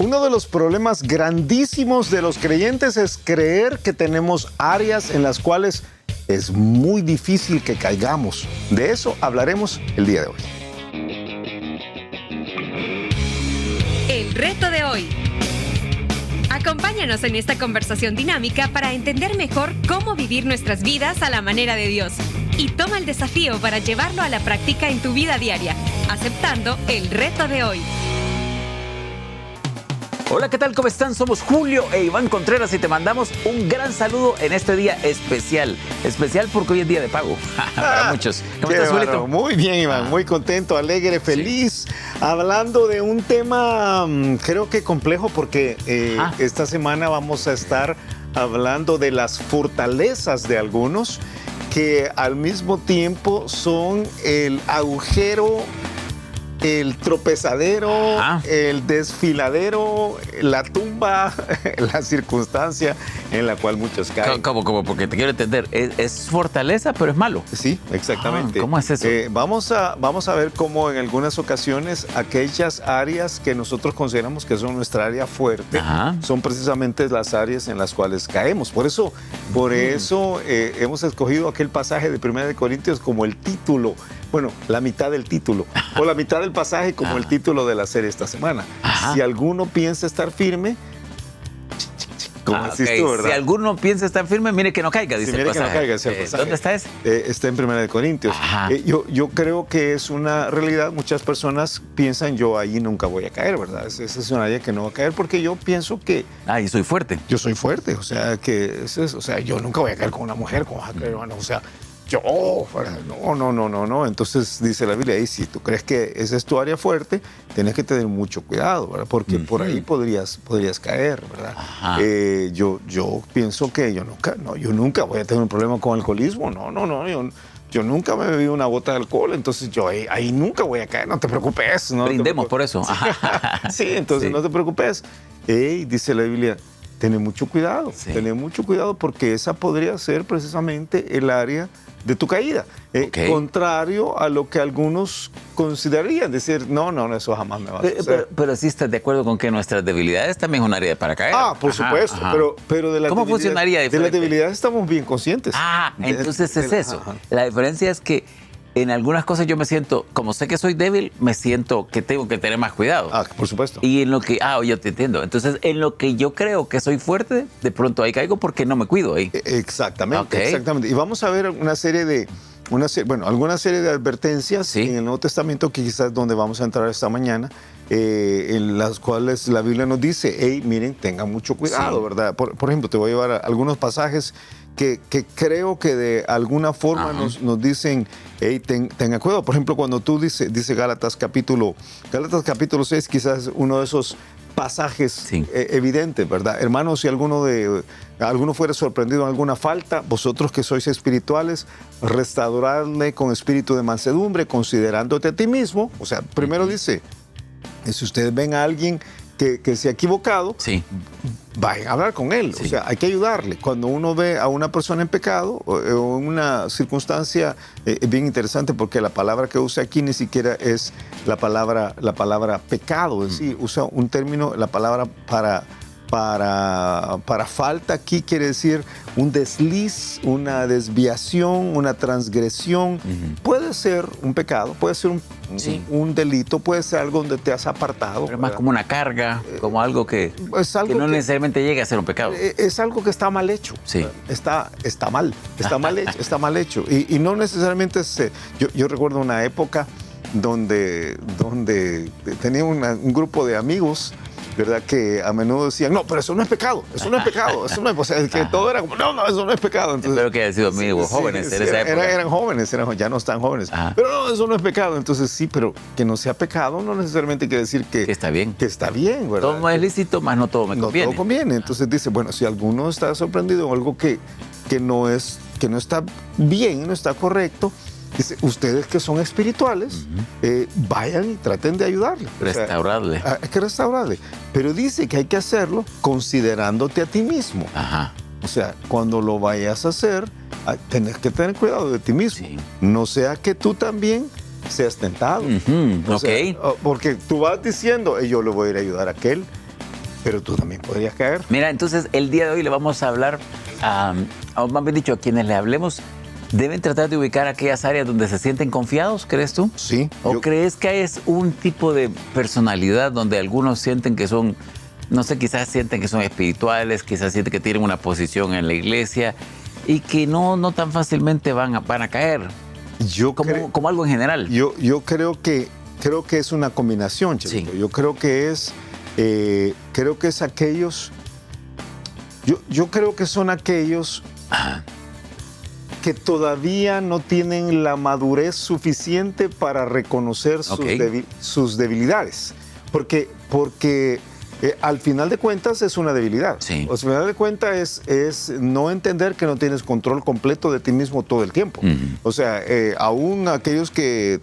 Uno de los problemas grandísimos de los creyentes es creer que tenemos áreas en las cuales es muy difícil que caigamos. De eso hablaremos el día de hoy. El reto de hoy. Acompáñanos en esta conversación dinámica para entender mejor cómo vivir nuestras vidas a la manera de Dios. Y toma el desafío para llevarlo a la práctica en tu vida diaria, aceptando el reto de hoy. Hola, ¿qué tal? ¿Cómo están? Somos Julio e Iván Contreras y te mandamos un gran saludo en este día especial. Especial porque hoy es día de pago para muchos. ¿Cómo estás, Julito? Muy bien, Iván. Muy contento, alegre, feliz. Sí. Hablando de un tema creo que complejo porque esta semana vamos a estar hablando de las fortalezas de algunos que al mismo tiempo son el agujero, el tropezadero, el desfiladero, la tumba, la circunstancia en la cual muchos caen. ¿Cómo? Porque te quiero entender. Es fortaleza, pero es malo. Sí, exactamente. ¿Cómo es eso? Vamos a ver cómo en algunas ocasiones aquellas áreas que nosotros consideramos que son nuestra área fuerte son precisamente las áreas en las cuales caemos. Por eso hemos escogido aquel pasaje de 1 Corintios como el título. Bueno, la mitad del título, o la mitad del pasaje como el título de la serie esta semana. Si alguno piensa estar firme, como decís tú, ¿verdad? Si alguno piensa estar firme, mire que no caiga, dice el pasaje. Que no caiga, dice el pasaje. ¿Dónde está ese? Está en 1 Corintios. Yo creo que es una realidad. Muchas personas piensan, yo ahí nunca voy a caer, ¿verdad? Esa es una área que no va a caer porque yo pienso que... y soy fuerte. Yo soy fuerte, o sea, yo nunca voy a caer con una mujer, ¿cómo vas a caer, hermano? O sea... No. Entonces dice la Biblia, si tú crees que esa es tu área fuerte, tienes que tener mucho cuidado, ¿verdad? Porque por ahí podrías caer, ¿verdad? Yo pienso que yo nunca voy a tener un problema con alcoholismo, yo nunca me bebí una gota de alcohol, entonces yo ahí nunca voy a caer, no te preocupes. Brindemos por eso. Sí, entonces no te preocupes. Dice la Biblia, ten mucho cuidado porque esa podría ser precisamente el área de tu caída. Contrario a lo que algunos considerarían, decir, no, eso jamás me va a suceder. Pero sí estás de acuerdo con que nuestras debilidades también es un área para caer. Por supuesto, pero de las ¿Cómo funcionaría diferente? De las debilidades estamos bien conscientes. Entonces es eso. La diferencia es que en algunas cosas yo me siento, como sé que soy débil, me siento que tengo que tener más cuidado. Por supuesto. Y en lo que, yo te entiendo. Entonces, en lo que yo creo que soy fuerte, de pronto ahí caigo porque no me cuido ahí. Exactamente. Y vamos a ver alguna serie de advertencias en el Nuevo Testamento que quizás donde vamos a entrar esta mañana, en las cuales la Biblia nos dice, miren, tengan mucho cuidado, ¿verdad? Por ejemplo, te voy a llevar a algunos pasajes que creo que de alguna forma nos dicen, tenga cuidado. Por ejemplo, cuando tú dice Gálatas capítulo 6, quizás uno de esos pasajes evidentes, ¿verdad? Hermanos, si alguno fuera sorprendido en alguna falta, vosotros que sois espirituales, restauradle con espíritu de mansedumbre, considerándote a ti mismo. O sea, primero dice, si ustedes ven a alguien que se ha equivocado, vayan a hablar con él. O sea, hay que ayudarle. Cuando uno ve a una persona en pecado o en una circunstancia, es bien interesante porque la palabra que usa aquí ni siquiera es la palabra pecado. Es decir, usa un término, la palabra para falta aquí quiere decir un desliz, una desviación, una transgresión. Puede ser un pecado, puede ser un delito, puede ser algo donde te has apartado. Pero más como una carga, como algo que no necesariamente llega a ser un pecado. Es algo que está mal hecho. Está mal hecho. Y no necesariamente yo recuerdo una época donde tenía un grupo de amigos, ¿verdad? Que a menudo decían, no, pero eso no es pecado, o sea, que todo era como, no, eso no es pecado. Entonces, espero que hayan sido amigos jóvenes en esa época. Eran jóvenes, ya no están jóvenes. Pero no, eso no es pecado. Entonces sí, pero que no sea pecado no necesariamente quiere decir que está bien. Que está bien, ¿verdad? Todo es lícito, más no todo me conviene. No todo conviene. Entonces dice, bueno, si alguno está sorprendido en algo que no está bien, no está correcto, dice, ustedes que son espirituales, vayan y traten de ayudarle. Restaurarle. Hay que restaurarle. Pero dice que hay que hacerlo considerándote a ti mismo. O sea, cuando lo vayas a hacer, tenés que tener cuidado de ti mismo. No sea que tú también seas tentado. O sea, porque tú vas diciendo, yo le voy a ir a ayudar a aquel, pero tú también podrías caer. Mira, entonces el día de hoy le vamos a hablar, o más bien dicho, a quienes le hablemos, deben tratar de ubicar aquellas áreas donde se sienten confiados, ¿crees tú? Sí. ¿O crees que es un tipo de personalidad donde algunos sienten que son, no sé, quizás sienten que son espirituales, quizás sienten que tienen una posición en la iglesia y que no tan fácilmente van a caer? Como algo en general. Yo creo que es una combinación, Chelito. Sí. Yo creo que es aquellos. Yo creo que son aquellos que todavía no tienen la madurez suficiente para reconocer sus debilidades. Porque al final de cuentas es una debilidad. Sí. Al final de cuentas es no entender que no tienes control completo de ti mismo todo el tiempo. O sea, aún aquellos que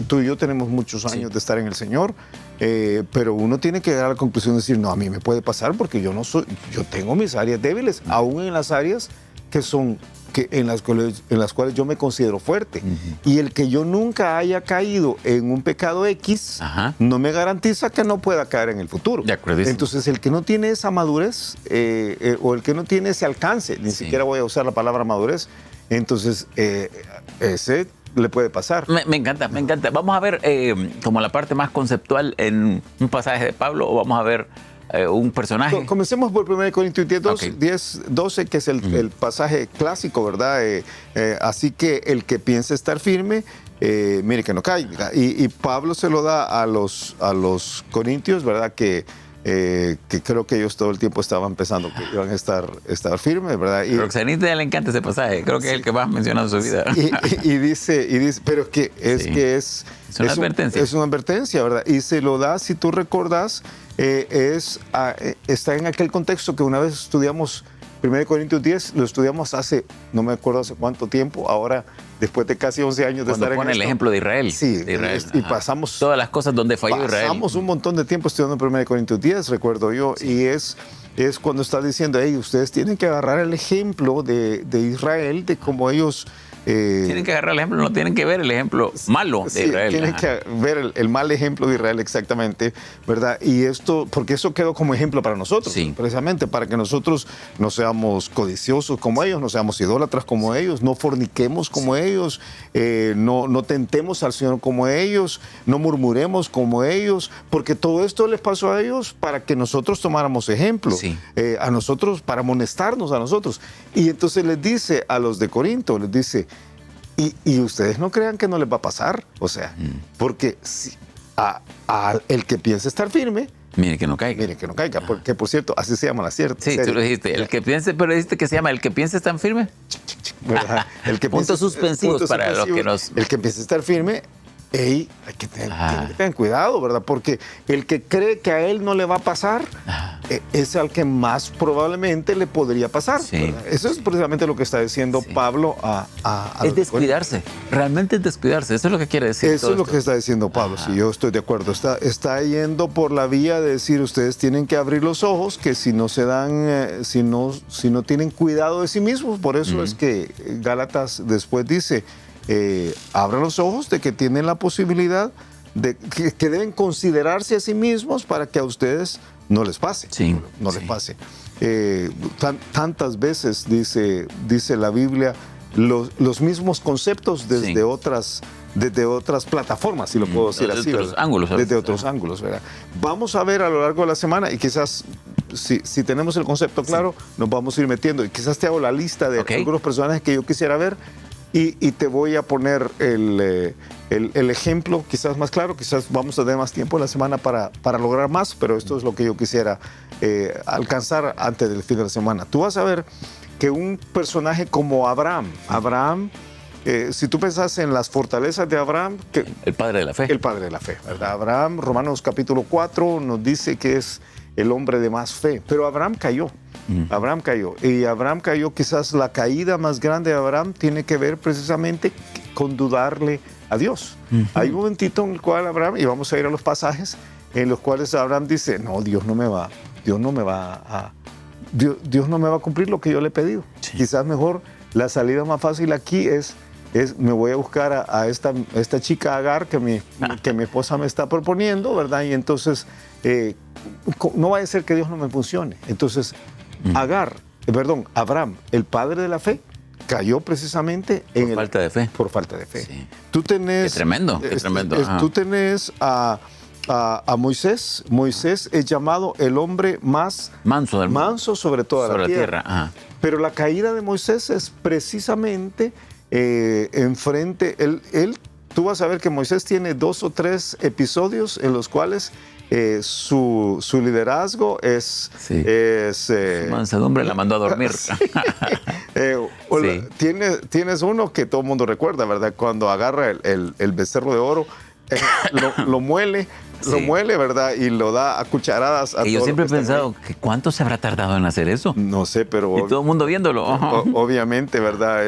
tú y yo tenemos muchos años de estar en el Señor, pero uno tiene que llegar a la conclusión de decir, no, a mí me puede pasar porque yo tengo mis áreas débiles, aún en las áreas en las cuales yo me considero fuerte. Y el que yo nunca haya caído en un pecado X no me garantiza que no pueda caer en el futuro. De acuerdo. Entonces, el que no tiene esa madurez o el que no tiene ese alcance, ni siquiera voy a usar la palabra madurez, entonces ese le puede pasar. Me encanta. Vamos a ver como la parte más conceptual en un pasaje de Pablo, o vamos a ver un personaje. Comencemos por 1 Corintios 10, 12, que es el pasaje clásico, ¿verdad? Así que el que piense estar firme, mire que no caiga. Y Pablo se lo da a los corintios, ¿verdad? Que creo que ellos todo el tiempo estaban pensando que iban a estar firmes, ¿verdad? Y Roxanita le encanta ese pasaje, creo que es el que más menciona en su vida. Y dice, pero es una advertencia. Es una advertencia, ¿verdad? Y se lo da, si tú recordás, está en aquel contexto que una vez estudiamos 1 Corintios 10, lo estudiamos hace, no me acuerdo hace cuánto tiempo, ahora después de casi 11 años de Cuando estar en pone el ejemplo de Israel. Sí, de Israel. Y pasamos todas las cosas donde falló Israel. Pasamos un montón de tiempo estudiando 1 Corintios 10, recuerdo yo, y es cuando está diciendo, hey, ustedes tienen que agarrar el ejemplo de Israel, de cómo ellos... tienen que agarrar el ejemplo, no tienen que ver el ejemplo malo de Israel. Tienen que ver el mal ejemplo de Israel, exactamente, ¿verdad? Y porque eso quedó como ejemplo para nosotros, precisamente para que nosotros no seamos codiciosos como ellos, no seamos idólatras como ellos, no forniquemos como ellos, no tentemos al Señor como ellos, no murmuremos como ellos, porque todo esto les pasó a ellos para que nosotros tomáramos ejemplo, a nosotros, para amonestarnos a nosotros. Y entonces les dice a los de Corinto, les dice, y ustedes no crean que no les va a pasar, o sea, porque el que piense estar firme, mire que no caiga. Porque por cierto, así se llama la serie. Sí, tú lo dijiste, el que piense, pero dijiste que se llama el que piense tan firme. ¿Verdad? Puntos suspensivos para los que nos... El que piense estar firme, hay que tener cuidado, ¿verdad? Porque el que cree que a él no le va a pasar es al que más probablemente le podría pasar. Eso es precisamente lo que está diciendo Pablo es descuidarse, realmente es descuidarse, eso es lo que quiere decir. Eso es lo que está diciendo Pablo, sí, yo estoy de acuerdo. Está yendo por la vía de decir, ustedes tienen que abrir los ojos, que si no se dan, si no tienen cuidado de sí mismos, por eso es que Gálatas después dice, abran los ojos de que tienen la posibilidad de que deben considerarse a sí mismos para que a ustedes no les pase. Les pase. Tantas veces dice la Biblia los mismos conceptos desde otras plataformas, si lo puedo decir así. Desde otros ángulos. Desde otros ángulos, ¿verdad? Vamos a ver a lo largo de la semana y quizás si tenemos el concepto claro, nos vamos a ir metiendo. Y quizás te hago la lista de algunos personajes que yo quisiera ver. Y te voy a poner el ejemplo quizás más claro, quizás vamos a tener más tiempo en la semana para lograr más, pero esto es lo que yo quisiera alcanzar antes del fin de la semana. Tú vas a ver que un personaje como Abraham, si tú pensás en las fortalezas de Abraham... el padre de la fe. El padre de la fe, ¿verdad? Abraham, Romanos capítulo 4, nos dice que es el hombre de más fe, pero Abraham cayó. Abraham cayó, quizás la caída más grande de Abraham tiene que ver precisamente con dudarle a Dios. Hay un momentito en el cual Abraham, y vamos a ir a los pasajes, en los cuales Abraham dice, no, Dios no me va a cumplir lo que yo le he pedido. Quizás mejor, la salida más fácil aquí es me voy a buscar a esta chica Agar que mi esposa me está proponiendo, ¿verdad? Y entonces no vaya a ser que Dios no me funcione. Entonces, Abraham, el padre de la fe, cayó precisamente por falta de fe. Por falta de fe. Sí. Tú tenés... Qué tremendo, qué tremendo. Tú tenés a Moisés. Moisés es llamado el hombre más manso sobre toda la tierra. Ajá. Pero la caída de Moisés es precisamente enfrente. Tú vas a ver que Moisés tiene 2 o 3 episodios en los cuales su liderazgo es... Sí. Su mansedumbre la mandó a dormir. Sí. Tienes uno que todo el mundo recuerda, ¿verdad? Cuando agarra el becerro de oro, lo muele. Sí. Lo muele, ¿verdad? Y lo da a cucharadas. Y yo siempre he pensado, que ¿cuánto se habrá tardado en hacer eso? No sé, pero... Y todo el mundo viéndolo. Obviamente, ¿verdad?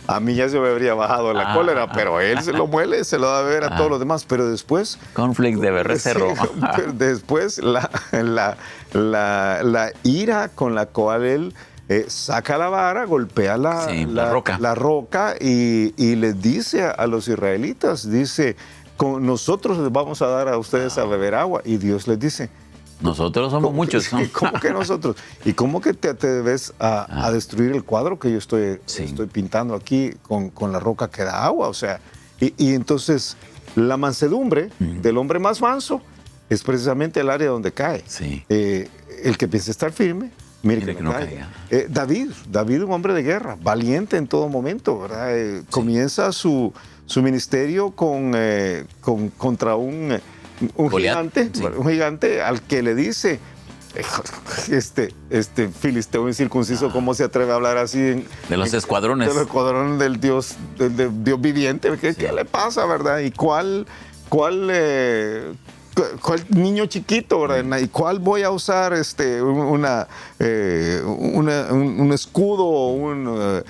A mí ya se me habría bajado la cólera, pero él se lo muele, se lo da a beber a todos los demás. Pero después... Cornflakes de becerro. Pero después la ira con la cual él saca la vara, golpea la roca y les dice a los israelitas, dice... nosotros les vamos a dar a ustedes a beber agua. Y Dios les dice... Nosotros somos muchos. ¿Cómo que nosotros? ¿Y cómo que te atreves a destruir el cuadro que yo estoy pintando aquí con la roca que da agua? O sea, y entonces la mansedumbre del hombre más manso es precisamente el área donde cae. Sí. El que piensa estar firme, mire que no caiga. David, un hombre de guerra, valiente en todo momento, ¿verdad? Comienza su ministerio contra un gigante, un gigante al que le dice, este filisteo incircunciso, ¿cómo se atreve a hablar así? De los escuadrones. De los escuadrones del Dios viviente. ¿Qué le pasa, verdad? ¿Y cuál niño chiquito, ¿verdad? ¿Y cuál voy a usar un escudo o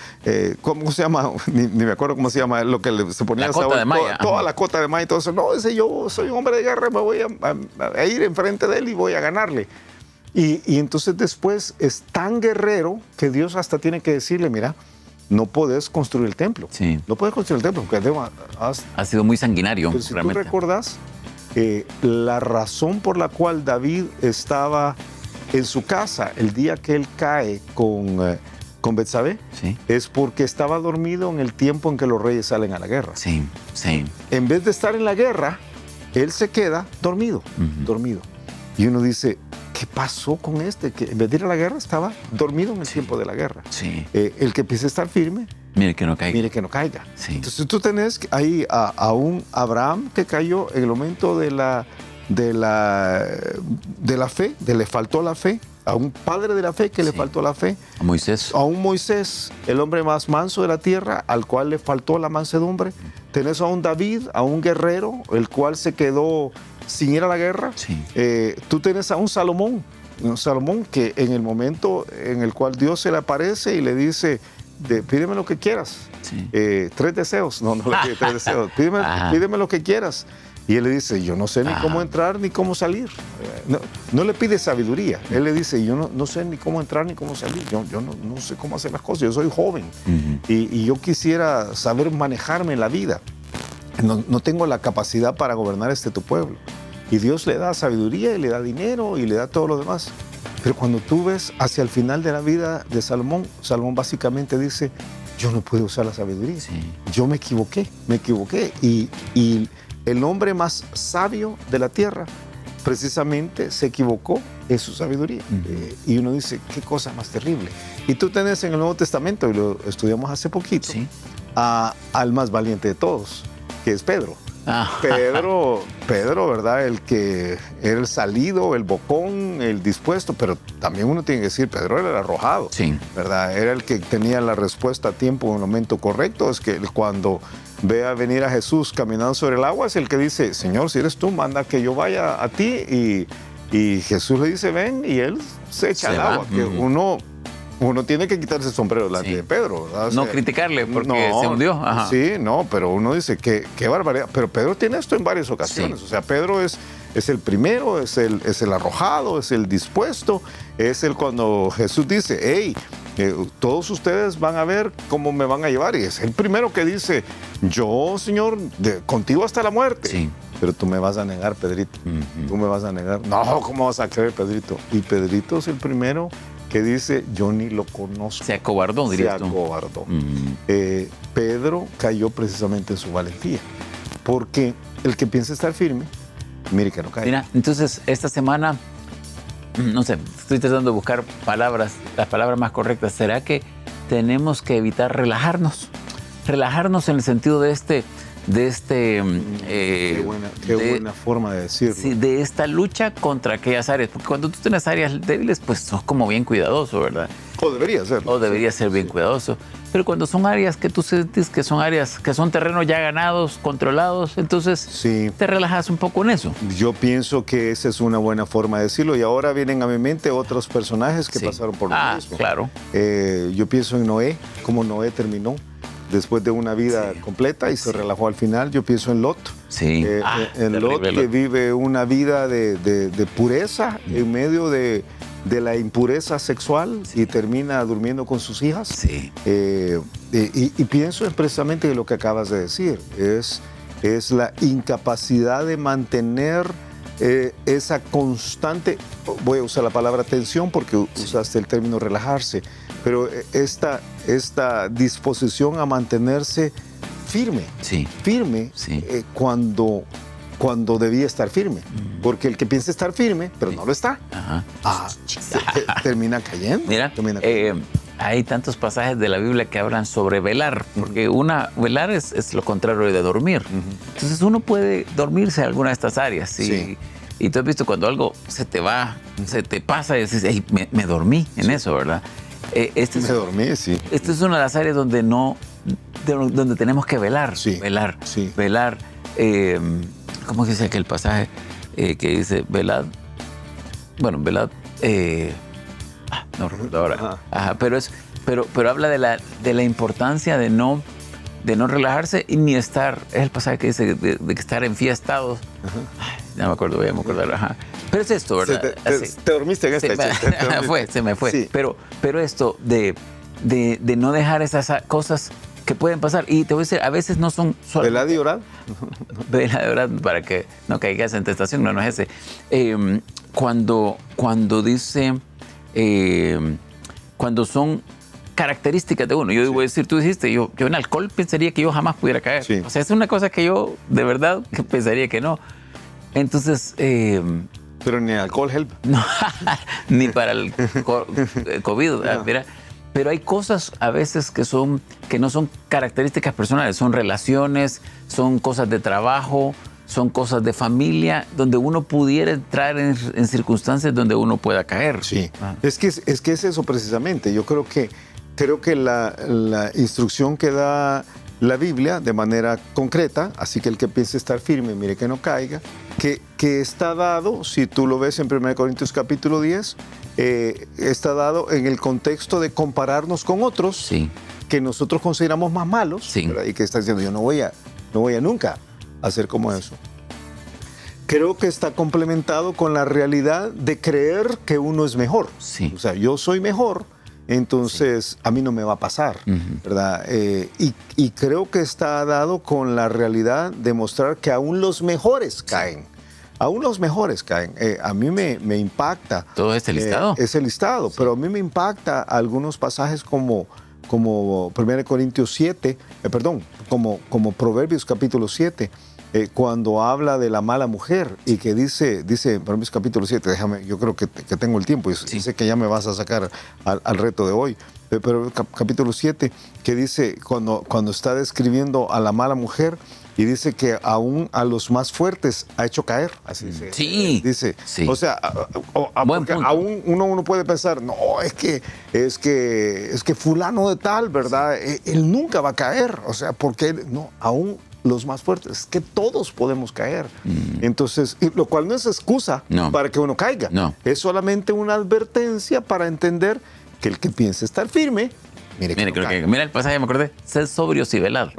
¿cómo se llama? Ni me acuerdo cómo se llama lo que se ponía la cota de malla. Toda la cota de malla y todo eso. No, yo soy un hombre de guerra, me voy a ir enfrente de él y voy a ganarle. Y entonces después es tan guerrero que Dios hasta tiene que decirle, mira, no puedes construir el templo. Sí. No puedes construir el templo porque ha sido muy sanguinario. Pero si realmente. tú recordás, la razón por la cual David estaba en su casa el día que él cae con Betsabé, es porque estaba dormido en el tiempo en que los reyes salen a la guerra. Sí. En vez de estar en la guerra, él se queda dormido. Y uno dice, ¿qué pasó con este? Que en vez de ir a la guerra estaba dormido en el tiempo de la guerra. Sí. El que empieza a estar firme, mire que no caiga. Sí. Entonces tú tenés ahí a un Abraham que cayó en el momento de la fe, le faltó la fe, a un padre de la fe que le faltó la fe, a un Moisés, el hombre más manso de la tierra, al cual le faltó la mansedumbre. Tenés a un David, a un guerrero, el cual se quedó sin ir a la guerra. Tú tenés a un Salomón que en el momento en el cual Dios se le aparece y le dice, pídeme lo que quieras. 3 deseos. No le pide 3 deseos. Pídeme lo que quieras. Y él le dice, yo no sé ni cómo entrar ni cómo salir. No le pide sabiduría. Él le dice, yo no sé ni cómo entrar ni cómo salir. Yo no sé cómo hacer las cosas. Yo soy joven. Y yo quisiera saber manejarme en la vida. No tengo la capacidad para gobernar tu pueblo. Y Dios le da sabiduría y le da dinero y le da todo lo demás. Pero cuando tú ves hacia el final de la vida de Salomón básicamente dice, yo no puedo usar la sabiduría. Yo me equivoqué. Y el hombre más sabio de la tierra precisamente se equivocó en su sabiduría. Y uno dice, qué cosa más terrible. Y tú tenés en el Nuevo Testamento, y lo estudiamos hace poquito, al más valiente de todos, que es Pedro. Pedro, ¿verdad? El que era el salido, el bocón, el dispuesto, pero también uno tiene que decir, Pedro era el arrojado, ¿verdad? Era el que tenía la respuesta a tiempo, en el momento correcto. Es que cuando ve a venir a Jesús caminando sobre el agua, es el que dice, Señor, si eres tú, manda que yo vaya a ti. Y Jesús le dice, ven, y él se echa al agua. Que uno tiene que quitarse el sombrero delante de Pedro, ¿verdad? O sea, no criticarle porque se hundió. Pero uno dice, qué barbaridad. Pero Pedro tiene esto en varias ocasiones. O sea, Pedro es el primero, es el arrojado, es el dispuesto, es el cuando Jesús dice, hey, Todos ustedes van a ver cómo me van a llevar. Y es el primero que dice, yo, Señor, contigo hasta la muerte. Sí. Pero tú me vas a negar, Pedrito. Tú me vas a negar. No, ¿cómo vas a creer, Pedrito? Y Pedrito es el primero que dice, yo ni lo conozco. Se acobardó, dirías tú. Se acobardó. Pedro cayó precisamente en su valentía. Porque el que piensa estar firme, mire que no cae. Mira, entonces esta semana, no sé, estoy tratando de buscar palabras, las palabras más correctas. ¿Será que tenemos que evitar relajarnos? Relajarnos en el sentido de Qué buena forma de decirlo. Sí, de esta lucha contra aquellas áreas. Porque cuando tú tienes áreas débiles, pues sos como bien cuidadoso, ¿verdad? O debería ser. O debería ser bien cuidadoso. Pero cuando son áreas que tú sientes que son áreas, que son terrenos ya ganados, controlados, entonces te relajas un poco en eso. Yo pienso que esa es una buena forma de decirlo. Y ahora vienen a mi mente otros personajes que pasaron por lo mismo. Claro. Yo pienso en Noé, cómo Noé terminó después de una vida completa y se relajó al final. Yo pienso en Lot. Sí. En Lot, que vive una vida de pureza en medio de la impureza sexual y termina durmiendo con sus hijas. Sí. Y pienso precisamente en lo que acabas de decir. Es la incapacidad de mantener esa constante, voy a usar la palabra tensión porque usaste el término relajarse, pero esta disposición a mantenerse firme, cuando debía estar firme. Porque el que piensa estar firme, pero no lo está, termina cayendo. Mira, hay tantos pasajes de la Biblia que hablan sobre velar, porque velar es lo contrario de dormir. Entonces uno puede dormirse en alguna de estas áreas. Y tú has visto cuando algo se te va, se te pasa y dices, hey, me dormí en eso, ¿verdad? Esta es una de las áreas donde donde tenemos que velar. Velar. ¿Cómo dice aquel pasaje que dice velad? Bueno, velad. No recuerdo ahora. Pero habla de la importancia de no relajarse y ni estar. Es el pasaje que dice de estar enfiestados. Ya me acuerdo, voy a acordar. Pero es esto, ¿verdad? Te dormiste en esta. Se me fue. Sí. Pero esto de no dejar esas cosas que pueden pasar. Y te voy a decir, a veces no son solo. ¿Velad y orad? Velad y orad para que no caigas en tentación, no es ese. Cuando dice, cuando son características de uno. Yo voy a decir, tú dijiste, yo en alcohol pensaría que yo jamás pudiera caer. O sea, es una cosa que yo de verdad que pensaría que no. Entonces. Pero ni alcohol help. No, ni para el COVID. No. Mira. Pero hay cosas a veces que no son características personales, son relaciones, son cosas de trabajo, son cosas de familia, donde uno pudiera entrar en circunstancias donde uno pueda caer. Sí, es que es eso precisamente. Yo creo que la instrucción que da la Biblia de manera concreta, así que el que piense estar firme, mire que no caiga, que está dado, si tú lo ves en 1 Corintios capítulo 10, está dado en el contexto de compararnos con otros que nosotros consideramos más malos, y que está diciendo, yo no voy a nunca hacer como eso. Creo que está complementado con la realidad de creer que uno es mejor. O sea, yo soy mejor, entonces a mí no me va a pasar, ¿verdad? Y creo que está dado con la realidad de mostrar que aún los mejores caen. Aún los mejores caen. A mí me impacta. ¿Todo este listado? Ese listado, pero a mí me impacta algunos pasajes como 1 Corintios 7, como Proverbios capítulo 7, cuando habla de la mala mujer y que dice Proverbios capítulo 7, yo creo que tengo el tiempo y sé que ya me vas a sacar al reto de hoy, pero capítulo 7, que dice, cuando está describiendo a la mala mujer, y dice que aún a los más fuertes ha hecho caer. Así dice. O sea, porque aún uno puede pensar, no, es que fulano de tal, ¿verdad? Él nunca va a caer. O sea, porque no, aún los más fuertes, es que todos podemos caer. Entonces, lo cual no es excusa para que uno caiga. Es solamente una advertencia para entender que el que piensa estar firme, mira el pasaje, me acordé. Ser sobrios y velados.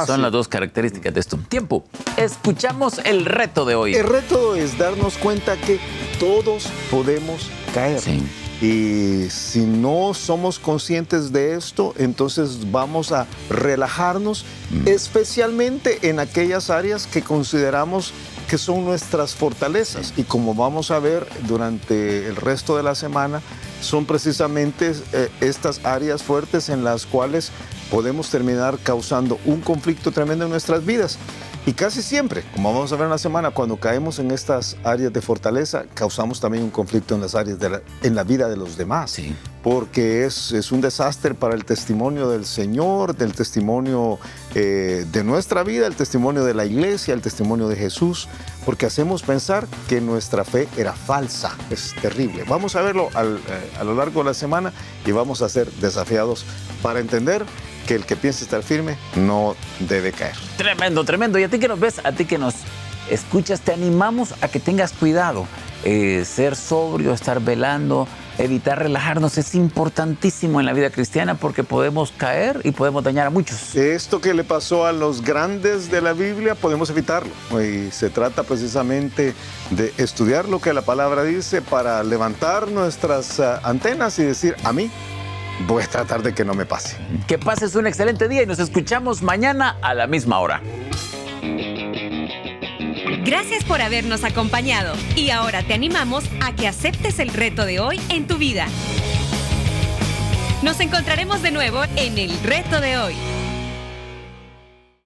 Son las dos características de esto. Tiempo. Escuchamos el reto de hoy. El reto es darnos cuenta que todos podemos caer. Y si no somos conscientes de esto, entonces vamos a relajarnos, especialmente en aquellas áreas que consideramos que son nuestras fortalezas. Y como vamos a ver durante el resto de la semana, son precisamente estas áreas fuertes en las cuales podemos terminar causando un conflicto tremendo en nuestras vidas. Y casi siempre, como vamos a ver en la semana, cuando caemos en estas áreas de fortaleza, causamos también un conflicto en las áreas en la vida de los demás. Sí. Porque es un desastre para el testimonio del Señor, del testimonio de nuestra vida, el testimonio de la iglesia, el testimonio de Jesús, porque hacemos pensar que nuestra fe era falsa. Es terrible. Vamos a verlo a lo largo de la semana y vamos a ser desafiados para entender que el que piensa estar firme no debe caer. Tremendo, tremendo. Y a ti que nos ves, a ti que nos escuchas, te animamos a que tengas cuidado. Ser sobrio, estar velando, evitar relajarnos es importantísimo en la vida cristiana porque podemos caer y podemos dañar a muchos. Esto que le pasó a los grandes de la Biblia podemos evitarlo. Y se trata precisamente de estudiar lo que la palabra dice para levantar nuestras antenas y decir, a mí voy a tratar de que no me pase. Que pases un excelente día y nos escuchamos mañana a la misma hora. Gracias por habernos acompañado y ahora te animamos a que aceptes el reto de hoy en tu vida. Nos encontraremos de nuevo en el reto de hoy.